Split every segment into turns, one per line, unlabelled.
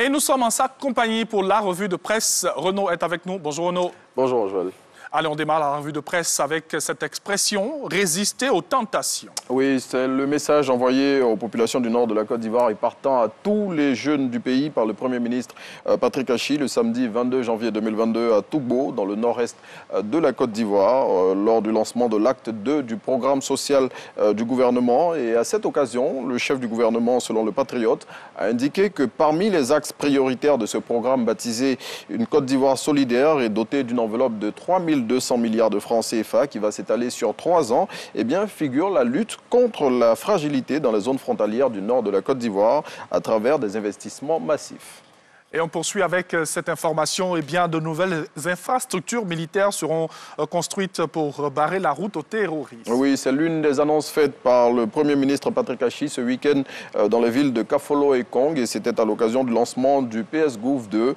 Et nous sommes en sa compagnie pour la revue de presse. Renaud est avec nous. Bonjour Renaud.
Bonjour Joël.
Allez, on démarre la revue de presse avec cette expression « résister aux tentations ».
Oui, c'est le message envoyé aux populations du nord de la Côte d'Ivoire et partant à tous les jeunes du pays par le Premier ministre Patrick Achi le samedi 22 janvier 2022 à Tougbo, dans le nord-est de la Côte d'Ivoire, lors du lancement de l'acte 2 du programme social du gouvernement. Et à cette occasion, le chef du gouvernement, selon le Patriote, a indiqué que parmi les axes prioritaires de ce programme baptisé « Une Côte d'Ivoire solidaire » et doté d'une enveloppe de 3200 milliards de francs CFA qui va s'étaler sur 3 ans, eh bien, figure la lutte contre la fragilité dans les zones frontalières du nord de la Côte d'Ivoire à travers des investissements massifs.
Et on poursuit avec cette information. Eh bien, de nouvelles infrastructures militaires seront construites pour barrer la route aux terroristes.
Oui, c'est l'une des annonces faites par le Premier ministre Patrick Achi ce week-end dans les villes de Kafolo et Kong. Et c'était à l'occasion du lancement du PS Gouv 2.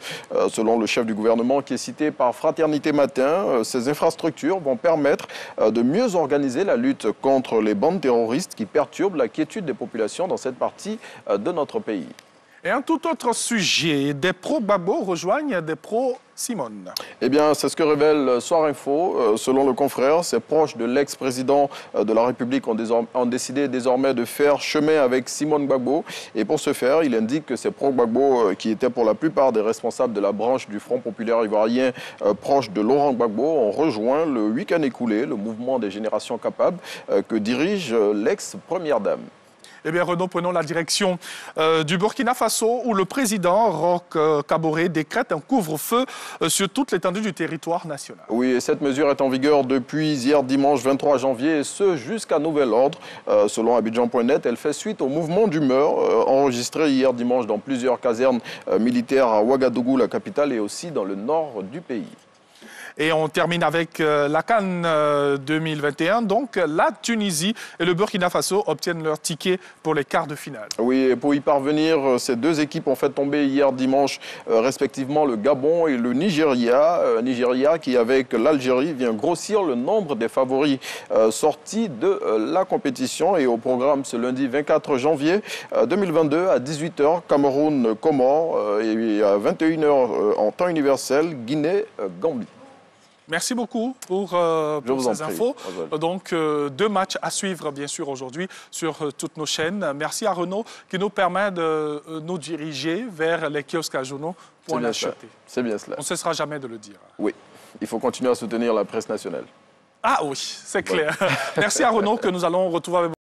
Selon le chef du gouvernement qui est cité par Fraternité Matin, ces infrastructures vont permettre de mieux organiser la lutte contre les bandes terroristes qui perturbent la quiétude des populations dans cette partie de notre pays.
Et un tout autre sujet, des pro-Gbagbo rejoignent des pro-Simone.
Eh bien, c'est ce que révèle Soir Info. Selon le confrère, ces proches de l'ex-président de la République ont décidé désormais de faire chemin avec Simone Gbagbo. Et pour ce faire, il indique que ces pro-Gbagbo, qui étaient pour la plupart des responsables de la branche du Front populaire ivoirien proche de Laurent Gbagbo, ont rejoint le week-end écoulé le mouvement des générations capables que dirige l'ex-première dame.
Eh bien, Renaud, prenons la direction du Burkina Faso où le président Roch Kaboré décrète un couvre-feu sur toute l'étendue du territoire national.
Oui, et cette mesure est en vigueur depuis hier dimanche 23 janvier et ce jusqu'à nouvel ordre. Selon Abidjan.net, elle fait suite au mouvement d'humeur enregistré hier dimanche dans plusieurs casernes militaires à Ouagadougou, la capitale, et aussi dans le nord du pays.
Et on termine avec la CAN 2021. Donc, la Tunisie et le Burkina Faso obtiennent leur ticket pour les quarts de finale.
Oui, et pour y parvenir, ces deux équipes ont fait tomber hier dimanche respectivement le Gabon et le Nigeria. Nigeria qui, avec l'Algérie, vient grossir le nombre des favoris sortis de la compétition. Et au programme ce lundi 24 janvier 2022 à 18h, Cameroun-Comores et à 21h en temps universel, Guinée-Gambie.
Merci beaucoup pour ces infos. Donc, 2 matchs à suivre, bien sûr, aujourd'hui sur toutes nos chaînes. Merci à Renaud qui nous permet de nous diriger vers les kiosques à journaux pour en acheter.
C'est bien cela.
On ne cessera jamais de le dire.
Oui, il faut continuer à soutenir la presse nationale.
Ah oui, c'est clair. Merci à Renaud que nous allons retrouver avec